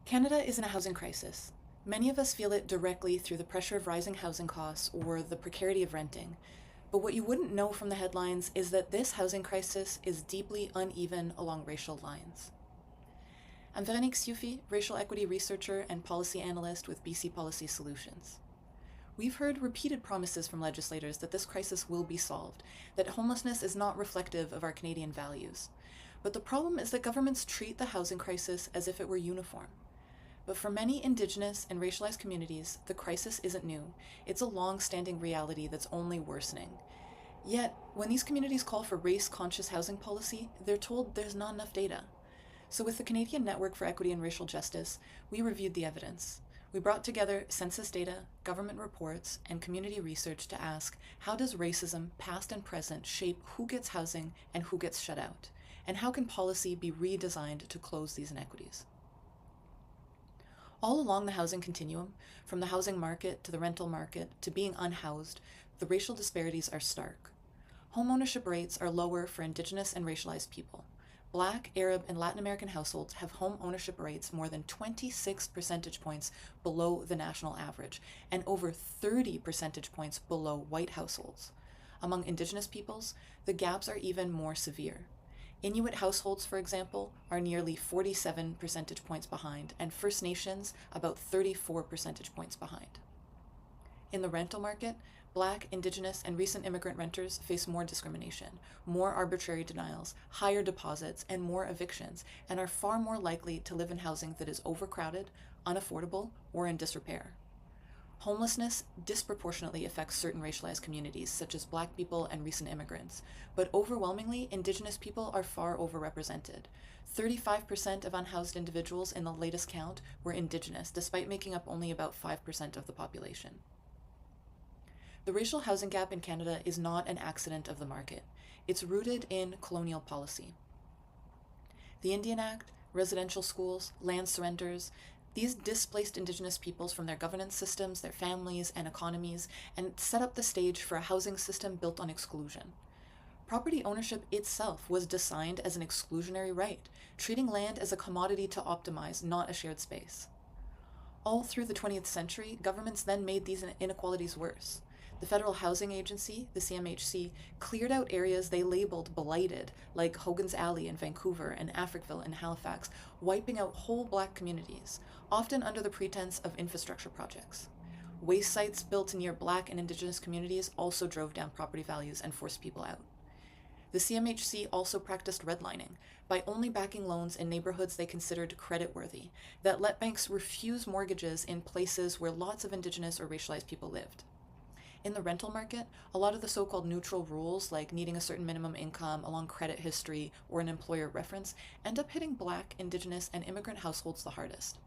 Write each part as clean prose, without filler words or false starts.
Canada is in a housing crisis. Many of us feel it directly through the pressure of rising housing costs or the precarity of renting. But what you wouldn't know from the headlines is that this housing crisis is deeply uneven along racial lines. I'm Véronique Sioufi, racial equity researcher and policy analyst with BC Policy Solutions. We've heard repeated promises from legislators that this crisis will be solved, that homelessness is not reflective of our Canadian values. But the problem is that governments treat the housing crisis as if it were uniform. But for many Indigenous and racialized communities, the crisis isn't new. It's a long-standing reality that's only worsening. Yet, when these communities call for race-conscious housing policy, they're told there's not enough data. So with the Canadian Network for Equity and Racial Justice, we reviewed the evidence. We brought together census data, government reports, and community research to ask, how does racism, past and present, shape who gets housing and who gets shut out? And how can policy be redesigned to close these inequities? All along the housing continuum, from the housing market to the rental market to being unhoused, the racial disparities are stark. Homeownership rates are lower for Indigenous and racialized people. Black, Arab, and Latin American households have home ownership rates more than 26 percentage points below the national average, and over 30 percentage points below white households. Among Indigenous peoples, the gaps are even more severe. Inuit households, for example, are nearly 47 percentage points behind, and First Nations about 34 percentage points behind. In the rental market, Black, Indigenous, and recent immigrant renters face more discrimination, more arbitrary denials, higher deposits, and more evictions, and are far more likely to live in housing that is overcrowded, unaffordable, or in disrepair. Homelessness disproportionately affects certain racialized communities, such as Black people and recent immigrants, but overwhelmingly, Indigenous people are far overrepresented. 35% of unhoused individuals in the latest count were Indigenous, despite making up only about 5% of the population. The racial housing gap in Canada is not an accident of the market. It's rooted in colonial policy. The Indian Act, residential schools, land surrenders, these displaced Indigenous peoples from their governance systems, their families, and economies, and set up the stage for a housing system built on exclusion. Property ownership itself was designed as an exclusionary right, treating land as a commodity to optimize, not a shared space. All through the 20th century, governments then made these inequalities worse. The Federal Housing Agency, the CMHC, cleared out areas they labeled blighted, like Hogan's Alley in Vancouver and Africville in Halifax, wiping out whole Black communities, often under the pretense of infrastructure projects. Waste sites built near Black and Indigenous communities also drove down property values and forced people out. The CMHC also practiced redlining by only backing loans in neighborhoods they considered creditworthy, that let banks refuse mortgages in places where lots of Indigenous or racialized people lived. In the rental market, a lot of the so-called neutral rules, like needing a certain minimum income, a long credit history, or an employer reference, end up hitting Black, Indigenous, and immigrant households the hardest.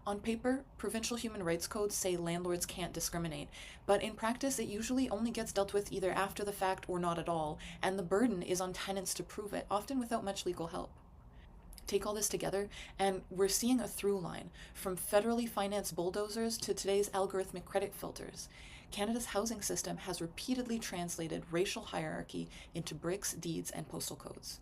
On paper, provincial human rights codes say landlords can't discriminate, but in practice it usually only gets dealt with either after the fact or not at all, and the burden is on tenants to prove it, often without much legal help. Take all this together, and we're seeing a through line, from federally financed bulldozers to today's algorithmic credit filters. Canada's housing system has repeatedly translated racial hierarchy into bricks, deeds, and postal codes.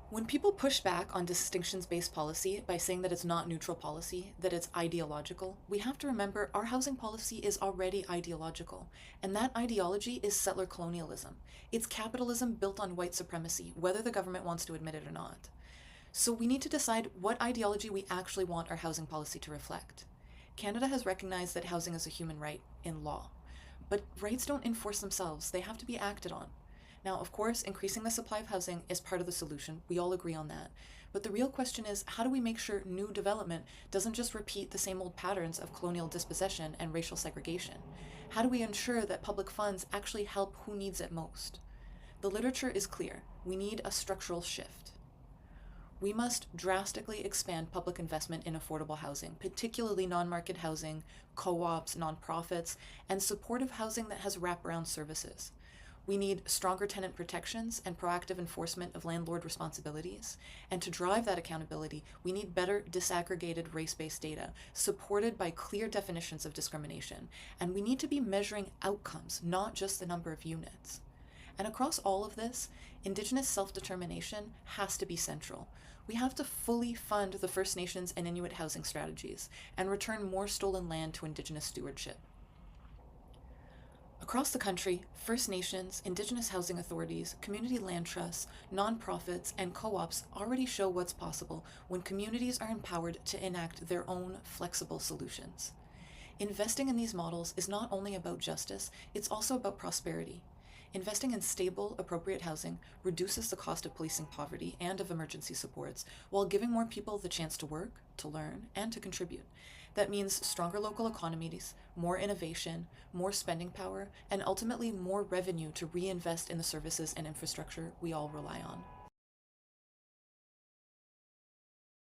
When people push back on distinctions-based policy by saying that it's not neutral policy, that it's ideological, we have to remember our housing policy is already ideological, and that ideology is settler colonialism. It's capitalism built on white supremacy, whether the government wants to admit it or not. So we need to decide what ideology we actually want our housing policy to reflect. Canada has recognized that housing is a human right in law, but rights don't enforce themselves, they have to be acted on. Now, of course, increasing the supply of housing is part of the solution, we all agree on that. But the real question is, how do we make sure new development doesn't just repeat the same old patterns of colonial dispossession and racial segregation? How do we ensure that public funds actually help who needs it most? The literature is clear, we need a structural shift. We must drastically expand public investment in affordable housing, particularly non-market housing, co-ops, nonprofits, and supportive housing that has wraparound services. We need stronger tenant protections and proactive enforcement of landlord responsibilities. And to drive that accountability, we need better disaggregated race-based data, supported by clear definitions of discrimination. And we need to be measuring outcomes, not just the number of units. And across all of this, Indigenous self-determination has to be central. We have to fully fund the First Nations and Inuit housing strategies and return more stolen land to Indigenous stewardship. Across the country, First Nations, Indigenous housing authorities, community land trusts, nonprofits, and co-ops already show what's possible when communities are empowered to enact their own flexible solutions. Investing in these models is not only about justice, it's also about prosperity. Investing in stable, appropriate housing reduces the cost of policing poverty and of emergency supports, while giving more people the chance to work, to learn, and to contribute. That means stronger local economies, more innovation, more spending power, and ultimately more revenue to reinvest in the services and infrastructure we all rely on.